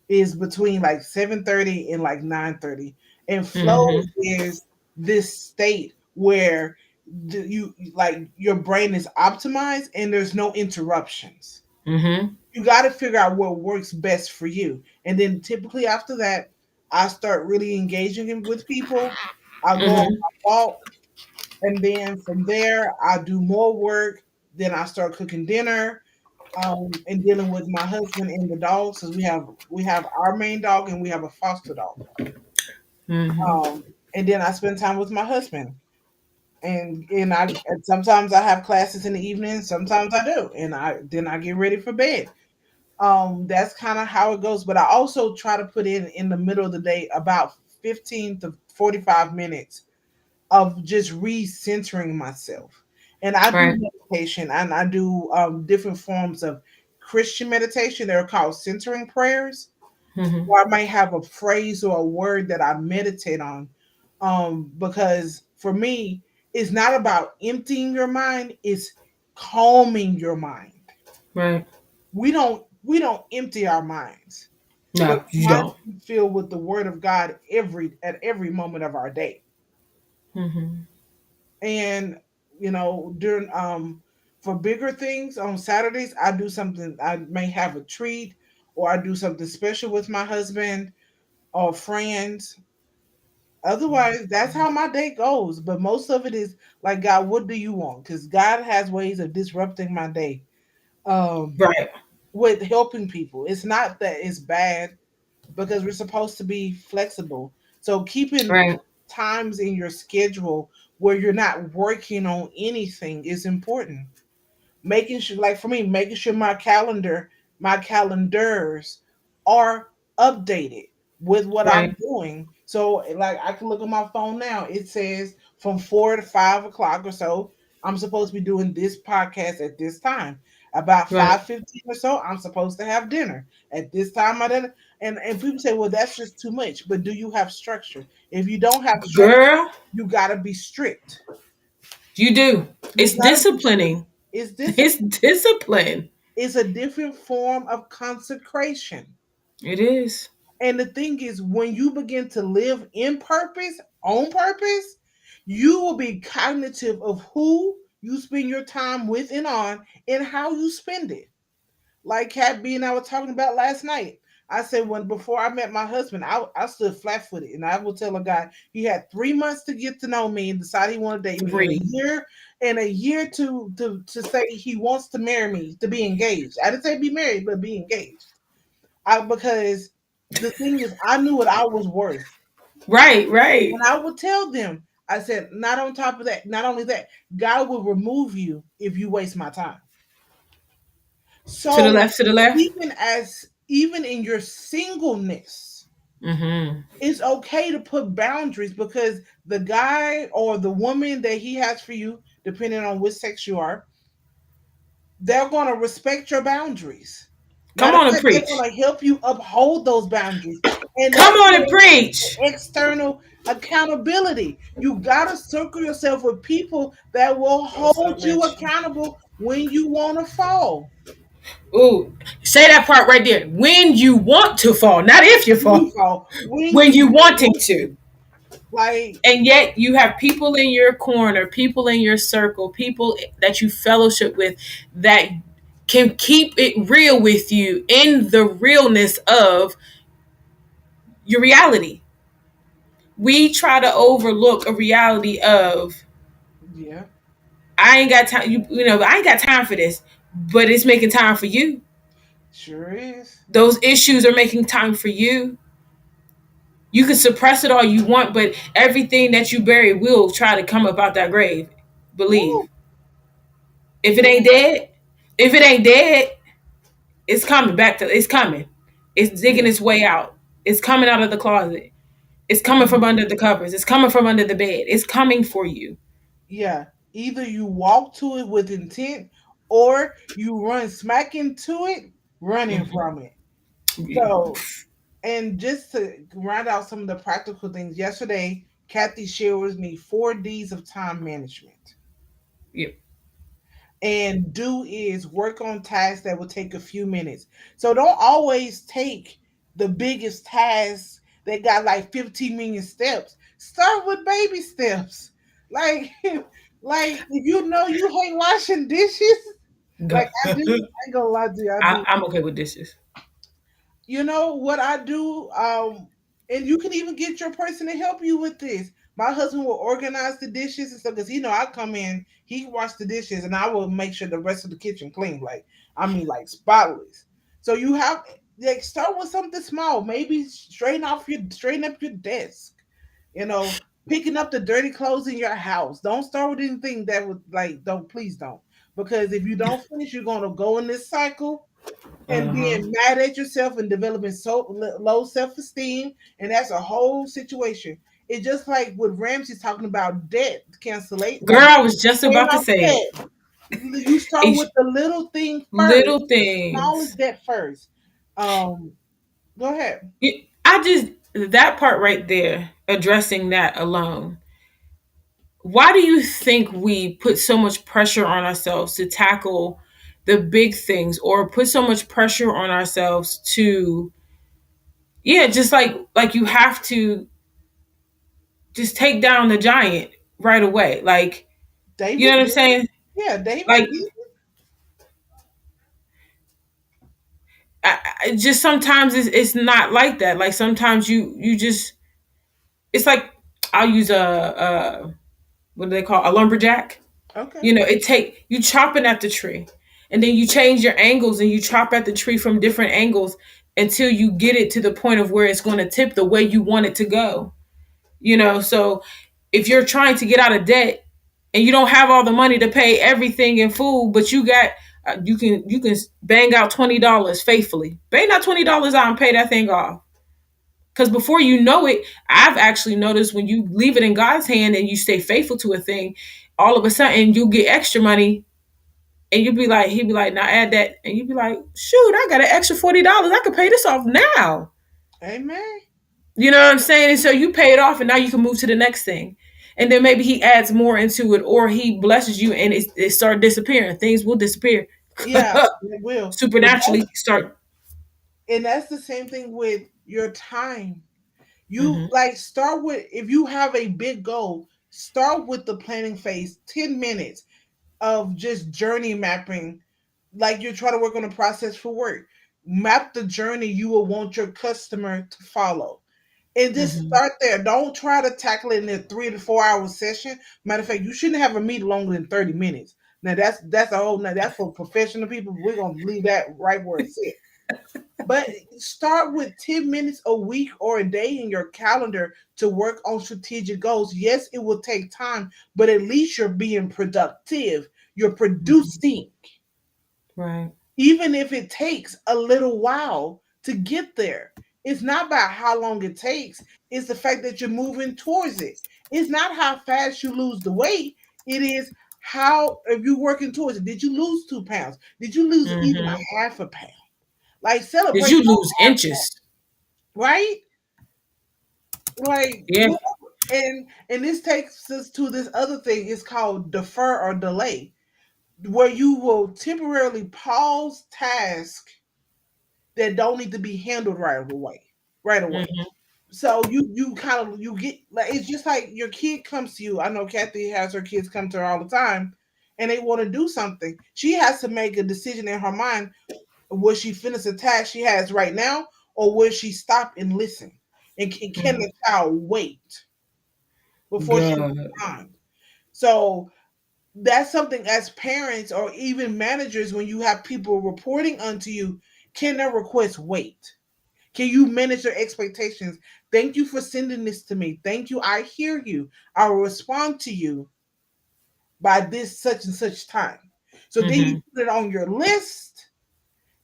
is between like 7:30 and like 9:30. And flow Mm-hmm. is this state where you like your brain is optimized and there's no interruptions. Mm-hmm. You got to figure out what works best for you. And then typically after that, I start really engaging with people. I go on Mm-hmm. my walk, and then from there, I do more work. Then I start cooking dinner, and dealing with my husband and the dogs, because we have our main dog and we have a foster dog. Mm-hmm. And then I spend time with my husband. And sometimes I have classes in the evening, sometimes I do, and I get ready for bed. That's kind of how it goes, but I also try to put in the middle of the day about 15 to 45 minutes of just recentering myself. And I do Right. meditation, and I do different forms of Christian meditation. They're called centering prayers, Mm-hmm. or I might have a phrase or a word that I meditate on. Because for me, it's not about emptying your mind, it's calming your mind. Right. We don't empty our minds, because No, you our minds don't. be filled with the word of God at every moment of our day. Mm-hmm. And during for bigger things on Saturdays, I do something. I may have a treat, or I do something special with my husband or friends. Otherwise, that's how my day goes. But most of it is like, God, what do you want? Because God has ways of disrupting my day. Um, Right. with helping people. It's not that it's bad, because we're supposed to be flexible. So keeping Right. times in your schedule where you're not working on anything is important. Making sure, like for me, making sure my calendars are updated with what I'm Right. doing. So like I can look at my phone now. It says from 4 to 5 o'clock or so, I'm supposed to be doing this podcast at this time. About Right. 5:15 or so, I'm supposed to have dinner. At this time I did, and people say, well, that's just too much. But do you have structure? If you don't have structure, Girl, you gotta be strict. you do. You It's gotta be strict. disciplining. It's discipline. It's discipline. It's a different form of consecration. It is. And the thing is, when you begin to live in purpose, on purpose, you will be cognitive of who you spend your time with and on, and how you spend it. Like Kat B and I were talking about last night. I said, when before I met my husband, I stood flat footed, and I will tell a guy he had 3 months to get to know me and decide he wanted to date me, Three. and a year to say he wants to marry me, to be engaged. I didn't say be married, but be engaged. Because the thing is, I knew what I was worth, Right, right. and I would tell them. I said, not on top of that, not only that, God will remove you if you waste my time. To the So left, to the left. even in your singleness, Mm-hmm. it's okay to put boundaries, because the guy or the woman that he has for you, depending on which sex you are, they're going to respect your boundaries. Come Matter of on and fact, they're preach. going to help you uphold those boundaries. And Come that's on and where preach. external accountability. You got to circle yourself with people that will What's up, hold you Mitch? accountable when you want to fall. Ooh. Say that part right there. When you want to fall, not if you fall. You fall when When you you wanting want to. to. Like, And yet you have people in your corner, people in your circle, people that you fellowship with that can keep it real with you in the realness of your reality. We try to overlook a reality of yeah, I ain't got time. I ain't got time for this, but it's making time for you. sure is. Those issues are making time for you. You can suppress it all you want, but everything that you bury will try to come up out that grave. Believe. Woo. If it Yeah, ain't dead, if it ain't dead, it's coming back to. It's coming. It's digging yeah, its way out. It's coming out of the closet. It's coming from under the covers. It's coming from under the bed. It's coming for you. yeah. Either you walk to it with intent, or you run smack into it, running Mm-hmm. from it. So, and just to round out some of the practical things, yesterday, Kathy shared with me 4 Ds of time management. Yep. And do is work on tasks that will take a few minutes. So don't always take the biggest tasks that got like 15 million steps. Start with baby steps. Like, like if you know you hate washing dishes, like I do, I ain't gonna lie to you, I do. I'm okay with dishes. You know what I do? And you can even get your person to help you with this. My husband will organize the dishes and stuff because I come in, he wash the dishes, and I will make sure the rest of the kitchen clean. Like, I mean, like spotless. So you have like start with something small. Maybe straighten up your desk. You know, picking up the dirty clothes in your house. Don't start with anything that would like don't please don't. Because if you don't finish, you're gonna go in this cycle and Uh-huh. being mad at yourself and developing so low self-esteem, and that's a whole situation. It's just like what Ramsey's talking about debt cancellate, Girl, like I was just paying about to off say it. debt. You start with Each the little thing first, little the smallest things. debt first. um Go ahead. I just that part right there, addressing that alone. Why do you think we put so much pressure on ourselves to tackle the big things or put so much pressure on ourselves to just like you have to just take down the giant right away. Like, you David know what I'm did it. saying? Yeah, David Like, did just sometimes it's not like that. Like sometimes you just it's like I'll use a what do they call a lumberjack? it. Okay. It take you chopping at the tree, and then you change your angles and you chop at the tree from different angles until you get it to the point of where it's going to tip the way you want it to go. So if you're trying to get out of debt and you don't have all the money to pay everything in full, but you can bang out $20 faithfully. Bang out $20 out and pay that thing off. Because before you know it, I've actually noticed when you leave it in God's hand and you stay faithful to a thing, all of a sudden you'll get extra money and you'll be like, he'll be like, now add that. And you'll be like, shoot, I got an extra $40. I could pay this off now. Amen. You know what I'm saying? And so you pay it off and now you can move to the next thing. And then maybe he adds more into it or he blesses you and it start disappearing. Things will disappear. Yeah, it will. But Supernaturally start. that's the same thing with your time. You Mm-hmm. like start with, if you have a big goal, start with the planning phase, 10 minutes of just journey mapping, like you're trying to work on a process for work. Map the journey you will want your customer to follow. And just Mm-hmm. start there. Don't try to tackle it in a 3 to 4 hour session. Matter of fact, you shouldn't have a meeting longer than 30 minutes. Now that's a whole now that's for professional people. We're gonna leave that right where it's at. But start with 10 minutes a week or a day in your calendar to work on strategic goals. Yes, it will take time, but at least you're being productive. You're Mm-hmm. producing, Right. even if it takes a little while to get there. It's not about how long it takes, it's the fact that you're moving towards it. It's not how fast you lose the weight, it is how if you're working towards it. Did you lose 2 pounds? Did you lose even Mm-hmm. a half a pound? Like Did celebrate you those lose half, inches? right? Like Yeah. and this takes us to this other thing. It's called defer or delay, where you will temporarily pause task that don't need to be handled right away. Right away. Mhm. So you kind of you get like it's just like your kid comes to you. I know Kathy has her kids come to her all the time, and they want to do something. She has to make a decision in her mind: will she finish the task she has right now, or will she stop and listen? And can Mhm. the child wait before she Good. responds? So that's something as parents or even managers, when you have people reporting unto you, can their request wait? Can you manage your expectations? Thank you for sending this to me. Thank you. I hear you. I will respond to you by this such and such time. So then you Mhm. put it on your list.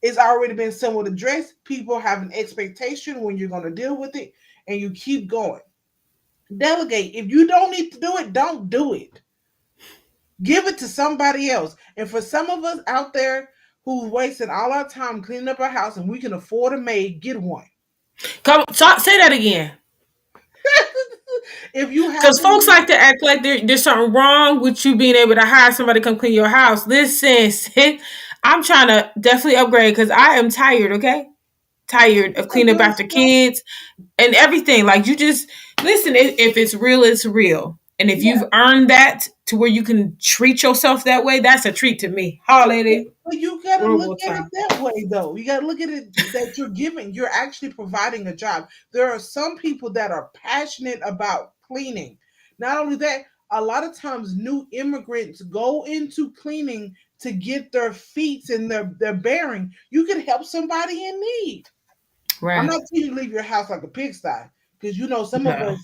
It's already been somewhat addressed. People have an expectation when you're going to deal with it, and you keep going. Delegate. If you don't need to do it, don't do it. Give it to somebody else. And for some of us out there who's wasting all our time cleaning up our house and we can afford a maid, get one. Come, say that again. If you have Because the folks means, like to act like there's something wrong with you being able to hire somebody to come clean your house. Listen, sis, I'm trying to definitely upgrade because I am tired, okay? Tired of some cleaning up good after stuff. kids and everything. Like, you just listen, if it's real, it's real. And if Yeah. you've earned that to where you can treat yourself that way, that's a treat to me. Holiday, But you got to look World at it time. that way, though. You got to look at it that you're giving, you're actually providing a job. There are some people that are passionate about cleaning. Not only that, a lot of times new immigrants go into cleaning to get their feet and their bearing. You can help somebody in need. I'm Right. not telling you to leave your house like a pigsty, because you know some of No, us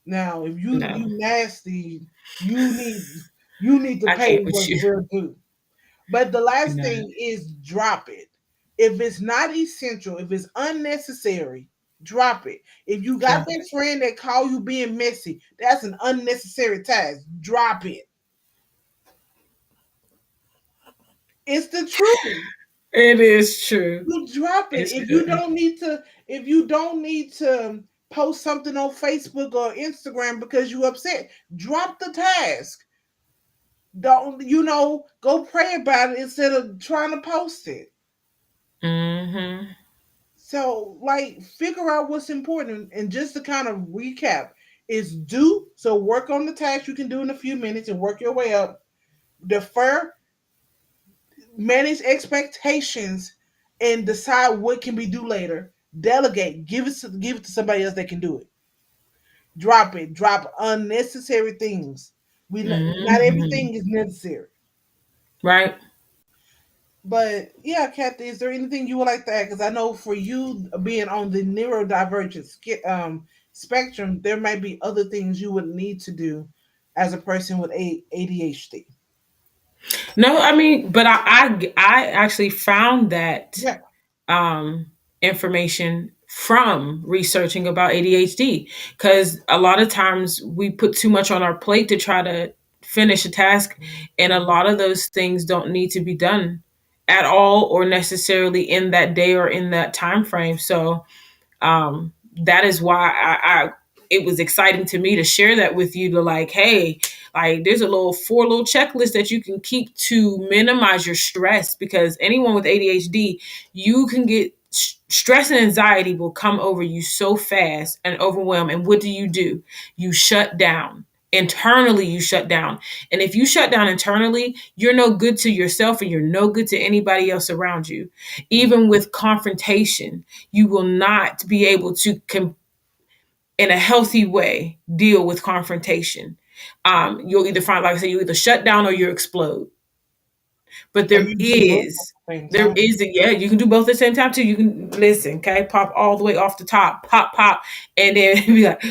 now, if you no. nasty, you need you need to I pay can't with what's you. real due. But the last No. thing is drop it. If it's not essential, if it's unnecessary, drop it. If you got Drop that it. friend that call you being messy, that's an unnecessary task. Drop it. It's the truth. It is true. You drop it. It's true. If you don't need to post something on Facebook or Instagram because you upset, drop the task. Don't go pray about it instead of trying to post it. Mm-hmm. So, like, figure out what's important. And just to kind of recap, is do so work on the task you can do in a few minutes and work your way up. Defer, manage expectations, and decide what can be due later. Delegate, give it to somebody else that can do it. Drop it, drop unnecessary things. Not Mm-hmm. everything is necessary. Right. But yeah, Kathy, is there anything you would like to add? Because I know for you being on the neurodivergent spectrum, there might be other things you would need to do as a person with ADHD. No, I mean, but I actually found that Yeah, um, information from researching about ADHD because a lot of times we put too much on our plate to try to finish a task, and a lot of those things don't need to be done at all or necessarily in that day or in that time frame. So that is why I it was exciting to me to share that with you to like, hey, like there's a little four little checklist that you can keep to minimize your stress because anyone with ADHD, you can get stress and anxiety will come over you so fast and overwhelm. And what do? You shut down. Internally, you shut down. And if you shut down internally, you're no good to yourself and you're no good to anybody else around you. Even with confrontation, you will not be able to in a healthy way deal with confrontation. You'll either find, like I said, you either shut down or you explode. But or you do both at the same there time. is, yeah, you can do both at the same time too. You can listen, okay, pop all the way off the top, pop, pop, and then be like,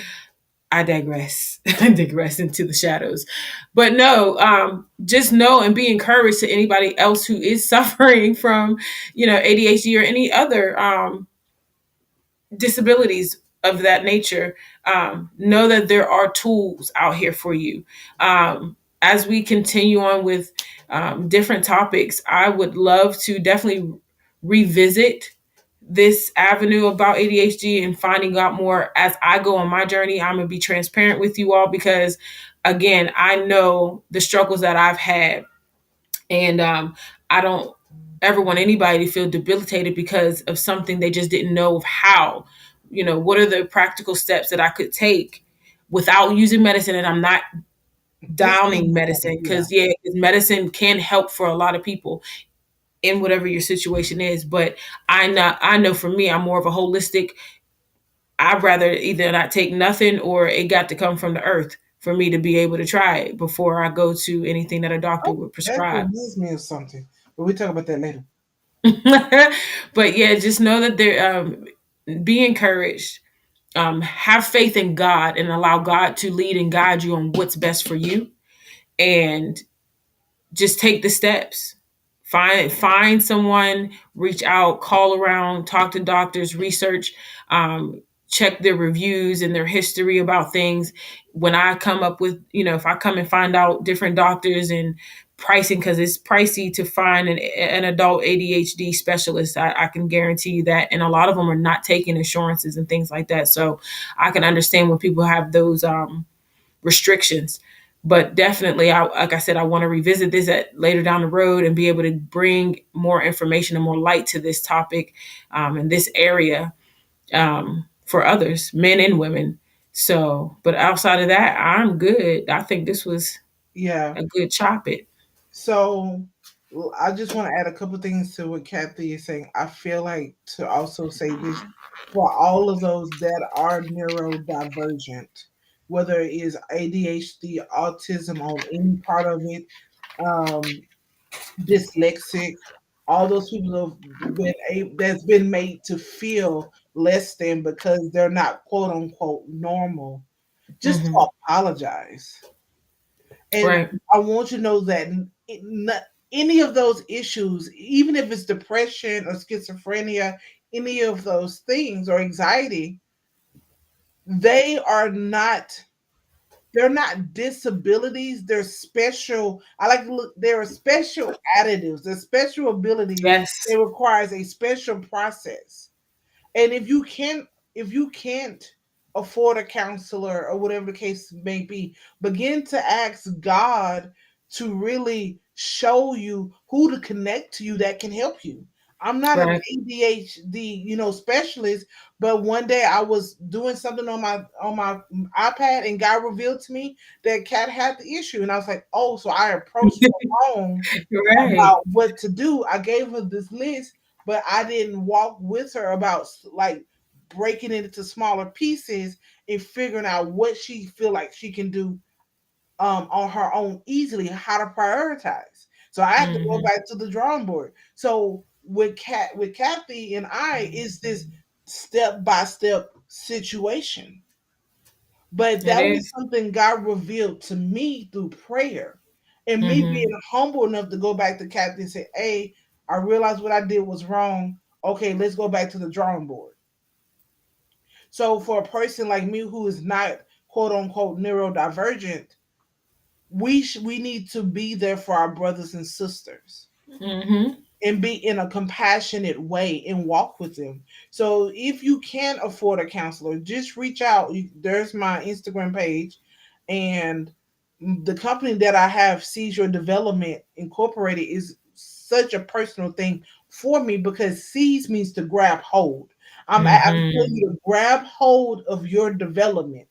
I digress. I digress into the shadows. But no, just know and be encouraged to anybody else who is suffering from, ADHD or any other disabilities of that nature, know that there are tools out here for you. As we continue on with different topics, I would love to definitely revisit this avenue about ADHD and finding out more as I go on my journey. I'm going to be transparent with you all because, again, I know the struggles that I've had. And I don't. ever want anybody to feel debilitated because of something they just didn't know of how. What are the practical steps that I could take without using medicine? And I'm not Just downing medicine, yeah. because, yeah, 'cause medicine can help for a lot of people in whatever your situation is. But I know for me, I'm more of a holistic. I'd rather either not take nothing, or it got to come from the earth for me to be able to try it before I go to anything that a doctor Oh, would that prescribe. reminds me of something. But we talk about that later. But yeah, just know that be encouraged. Have faith in God and allow God to lead and guide you on what's best for you. And just take the steps. Find someone, reach out, call around, talk to doctors, research, check their reviews and their history about things. When I come up with, if I come and find out different doctors and pricing, because it's pricey to find an adult ADHD specialist, I can guarantee you that. And a lot of them are not taking insurances and things like that. So I can understand when people have those restrictions. But definitely, like I said, I want to revisit this at later down the road and be able to bring more information and more light to this topic, in this area, for others, men and women. So, but outside of that, I'm good. I think this was Yeah. a good chop it. So I just want to add a couple things to what Kathy is saying. I feel like to also say this for all of those that are neurodivergent, whether it is ADHD, autism on any part of it, um, dyslexic, all those people have that's been made to feel less than because they're not quote unquote normal. Just to Hmm. apologize. And Right. I want you to know that not any of those issues, even if it's depression or schizophrenia, any of those things or anxiety, they are not they're not disabilities. They're special. I like to look. There are special additives. They're special abilities. Yes. It requires a special process. And if you can't afford a counselor or whatever the case may be, begin to ask God to really show you who to connect to you that can help you. I'm not an Right. ADHD, specialist, but one day I was doing something on my iPad and God revealed to me that Kat had the issue, and I was like, oh, so I approached her wrong Right. about what to do. I gave her this list, but I didn't walk with her about like breaking it into smaller pieces and figuring out what she feel like she can do on her own easily, how to prioritize. So I had to go Hmm. back to the drawing board. So with Kathy and I is this step by step situation. But It that was is. something God revealed to me through prayer. And me Hmm. being humble enough to go back to Kathy and say, hey, I realized what I did was wrong. Okay, let's go back to the drawing board. So for a person like me who is not quote unquote neurodivergent, we need to be there for our brothers and sisters Hmm. and be in a compassionate way and walk with them. So if you can't afford a counselor, just reach out. There's my Instagram page, and the company that I have, Seizure Development Incorporated, is such a personal thing for me because seize means to grab hold. I'm telling Hmm. you to grab hold of your development.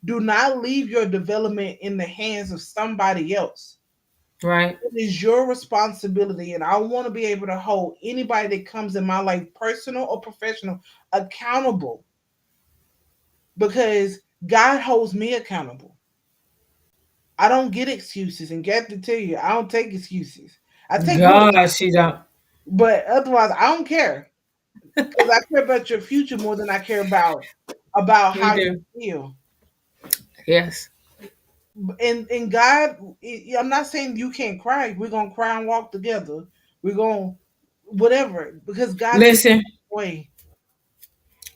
Do not leave your development in the hands of somebody else. Right. It is your responsibility, and I want to be able to hold anybody that comes in my life, personal or professional, accountable because God holds me accountable. I don't get excuses, and get to tell you, I don't take excuses. I take good God, she excuses, don't. but otherwise, I don't care because I care about your future more than I care about We how you do. feel. Yes. And God, I'm not saying you can't cry. We're gonna cry and walk together. We're gonna whatever because God is Listen, the way.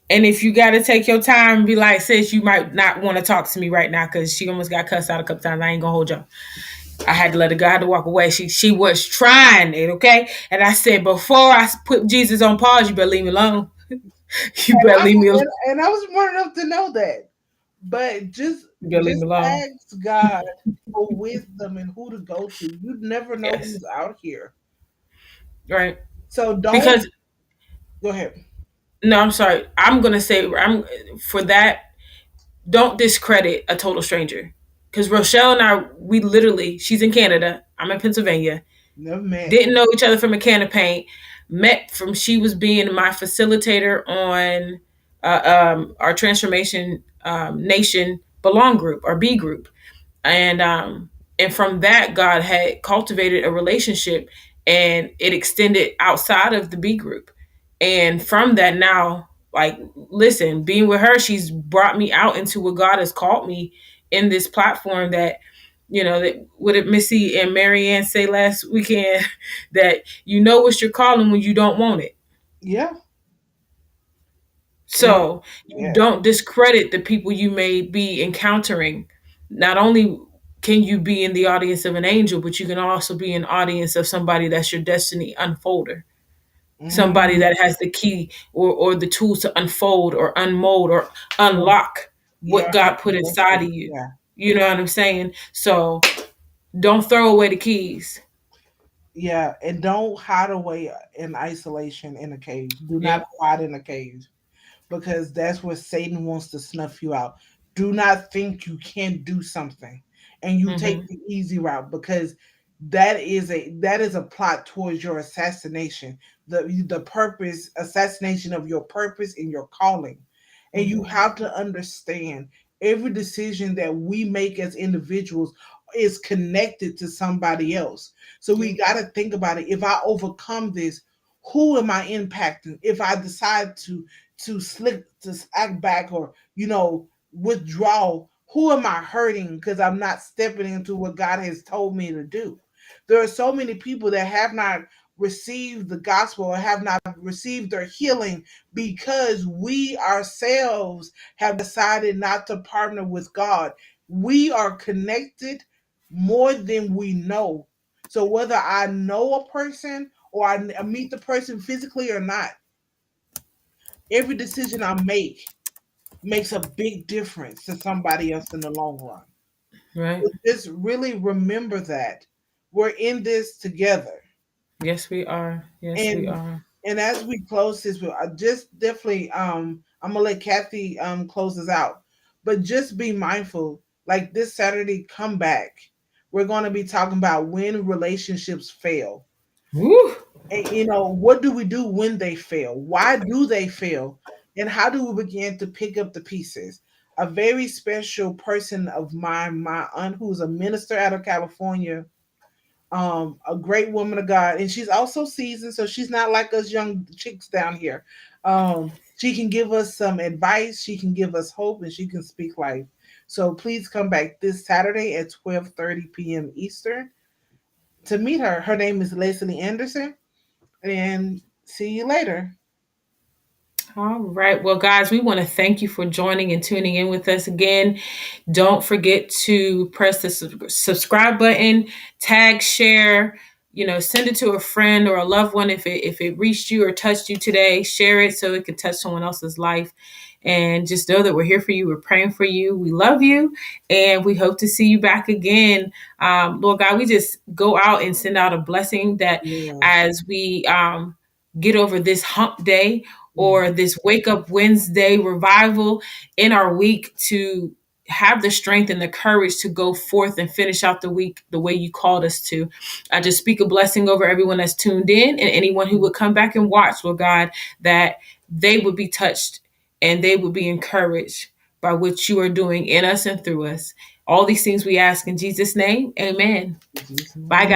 and if you got to take your time and be like, sis, you might not want to talk to me right now because she almost got cussed out a couple times. I ain't gonna hold y'all. I had to let her go. I had to walk away. She was trying it, okay? And I said, before I put Jesus on pause, you better leave me alone. You And better I leave me alone. and I was smart enough to know that. But You better leave just me alone. ask God for wisdom and who to go to. You never know Yes. who's out here. Right. So don't Because go ahead. no, I'm sorry. I'm gonna say I'm for that. Don't discredit a total stranger. Because Rochelle and I, we literally, she's in Canada. I'm in Pennsylvania. Never met. Didn't know each other from a can of paint. Met from she was being my facilitator on our transformation nation belong group or B group, and from that God had cultivated a relationship, and it extended outside of the B group, and from that now, like, listen, being with her, she's brought me out into what God has called me in this platform that, that what did Missy and Marianne say last weekend? That you know what you're calling when you don't want it. Yeah. And So you yeah. don't discredit the people you may be encountering. Not only can you be in the audience of an angel, but you can also be in audience of somebody that's your destiny unfolder. Somebody Mhm. that has the key or the tools to unfold or unmold or unlock what Yeah. God put inside of you. Yeah. You know what I'm saying? So don't throw away the keys. Yeah. And don't hide away in isolation in a cave. Do not Yep. hide in a cave, because that's where Satan wants to snuff you out. Do not think you can't do something and you take Mm-hmm. the easy route, because that is a plot towards your assassination. The purpose assassination of your purpose and your calling. And you Mm-hmm. have to understand, every decision that we make as individuals is connected to somebody else. So we Yep. got to think about it. If I overcome this, who am I impacting? If I decide to act back, or withdraw, who am I hurting because I'm not stepping into what God has told me to do? There are so many people that have not received the gospel or have not received their healing because we ourselves have decided not to partner with God. We are connected more than we know. So whether I know a person or I meet the person physically or not, every decision I make makes a big difference to somebody else in the long run. Right. So just really remember that we're in this together. Yes, we are. Yes, we And are. and as we close this, I just definitely I'm gonna let Kathy close us out. But just be mindful, like this Saturday, come back. We're gonna be talking about when relationships fail. Woo. And what do we do when they fail? Why do they fail? And how do we begin to pick up the pieces? A very special person of mine, my aunt, who's a minister out of California, a great woman of God, and she's also seasoned, so she's not like us young chicks down here. She can give us some advice, she can give us hope, and she can speak life. So please come back this Saturday at 12:30 p.m. Eastern to meet her. Her name is Leslie Anderson, and see you later. All right. Well, guys, we want to thank you for joining and tuning in with us again. Don't forget to press the subscribe button, tag, share, send it to a friend or a loved one if it reached you or touched you today. Share it so it can touch someone else's life. And just know that we're here for you. We're praying for you. We love you. And we hope to see you back again. Lord God, we just go out and send out a blessing that Yes. as we get over this hump day Mhm. or this wake up Wednesday revival in our week, to have the strength and the courage to go forth and finish out the week the way you called us to. I just speak a blessing over everyone that's tuned in and anyone who would come back and watch, Lord God, that they would be touched and they would be encouraged by what you are doing in us and through us. All these things we ask in Jesus' name. Amen. In Jesus' Bye, name. guys.